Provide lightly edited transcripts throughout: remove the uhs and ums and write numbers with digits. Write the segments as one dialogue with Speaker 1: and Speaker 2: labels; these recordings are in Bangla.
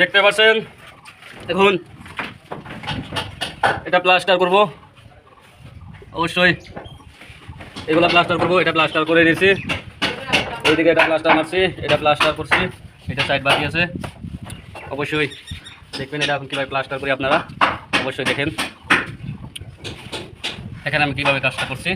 Speaker 1: দেখতে পাচ্ছেন এখন এটা প্লাস্টার করব, অবশ্যই এগুলো প্লাস্টার করব। এটা প্লাস্টার করে নিয়েছি, ওইদিকে এটা প্লাস্টার মারছি, এটা প্লাস্টার করছি, এটা সাইড বাকি আছে। অবশ্যই দেখবেন এটা এখন কীভাবে প্লাস্টার করি আপনারা, অবশ্যই দেখেন এখানে আমি কীভাবে কাজটা করছি।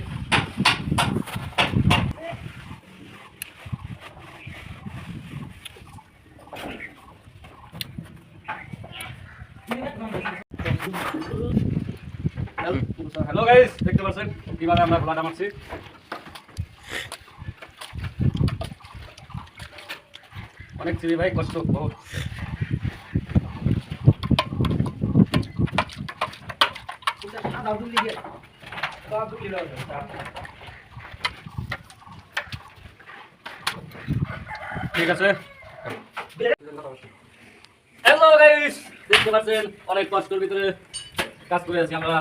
Speaker 1: হ্যালো গাইস, দেখতে পাচ্ছেন কিভাবে আমরা খোলাটা মারছি। অনেক চিনি ভাই, কষ্ট বহুত। ঠিক আছে, হ্যালো গাইস, দেখতে পাচ্ছেন অনেক কষ্টের ভিতরে কাজ করে আছি আমরা।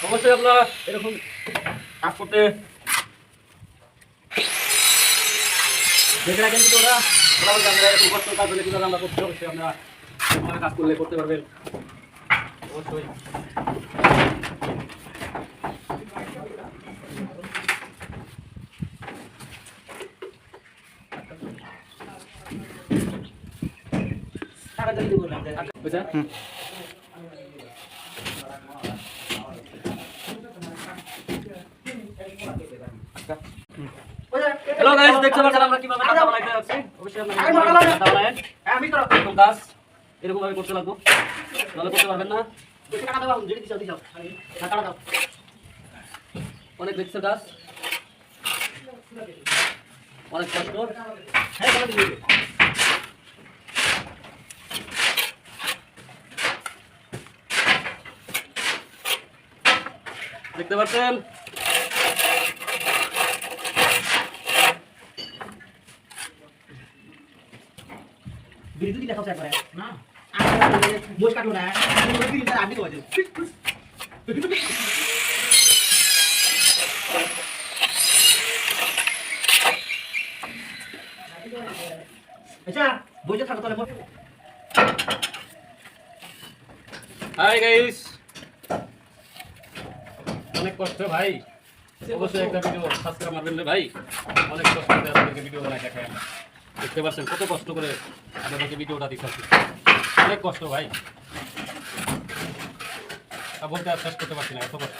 Speaker 1: অবশ্যই আপনারা এরকম কাজ করতে দেখে রাখেন, কিন্তু ওরা এরকম কষ্ট কাজ হলে কীভাবে আমরা করতে, অবশ্যই আপনারা কাজ করলে করতে পারবেন অবশ্যই। হ্যালো গাইস, দেখতে পাচ্ছেন আমরা কিভাবে কাঁটা বানাইতে যাচ্ছি। অবশ্যই আপনারা কাঁটা বানায়েন, আমি তো এরকম কাজ এরকম ভাবে করতে লাগবো, নাহলে করতে পারবেন না। কাঁটা দাও, যেটি দিছাও দিছাও, কাঁটা দাও। অনেক দেখছে কাজ, অনেক কষ্ট। হ্যাঁ, কাঁটা দিয়ে দিও। দেখতে পাচ্ছেন
Speaker 2: বিদ্যুৎ দেখাও একবারে না আমি মোষ কাটো না আমি তো বাজে আচ্ছা বইতে থাকো তাহলে।
Speaker 1: হাই গাইস, অনেক কষ্ট ভাই, অবশ্যই একটা ভিডিও সাবস্ক্রাইব মারবেন রে ভাই। অনেক কষ্ট করে আপনাদেরকে ভিডিও বানাই দেখায়, দেখতে পাচ্ছেন কত কষ্ট করে আপনাদেরকে ভিডিওটা দিচ্ছি। অনেক কষ্ট ভাই, বলতে আর শেষ করতে পারছি না, এত কষ্ট।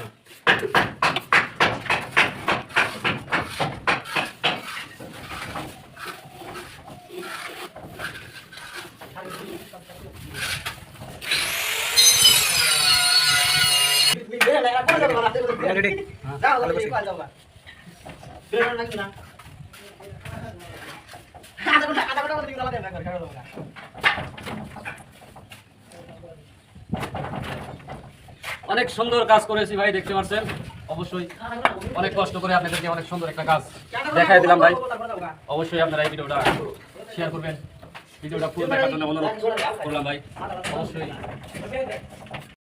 Speaker 1: অনেক সুন্দর কাজ করেছি ভাই, দেখতে পাচ্ছেন। অবশ্যই অনেক কষ্ট করে আপনাদেরকে অনেক সুন্দর একটা কাজ দেখাই দিলাম ভাই। অবশ্যই আপনারা এই ভিডিওটা শেয়ার করবেন, ভিডিওটা পুরো দেখার জন্য অনুরোধ করলাম ভাই। অবশ্যই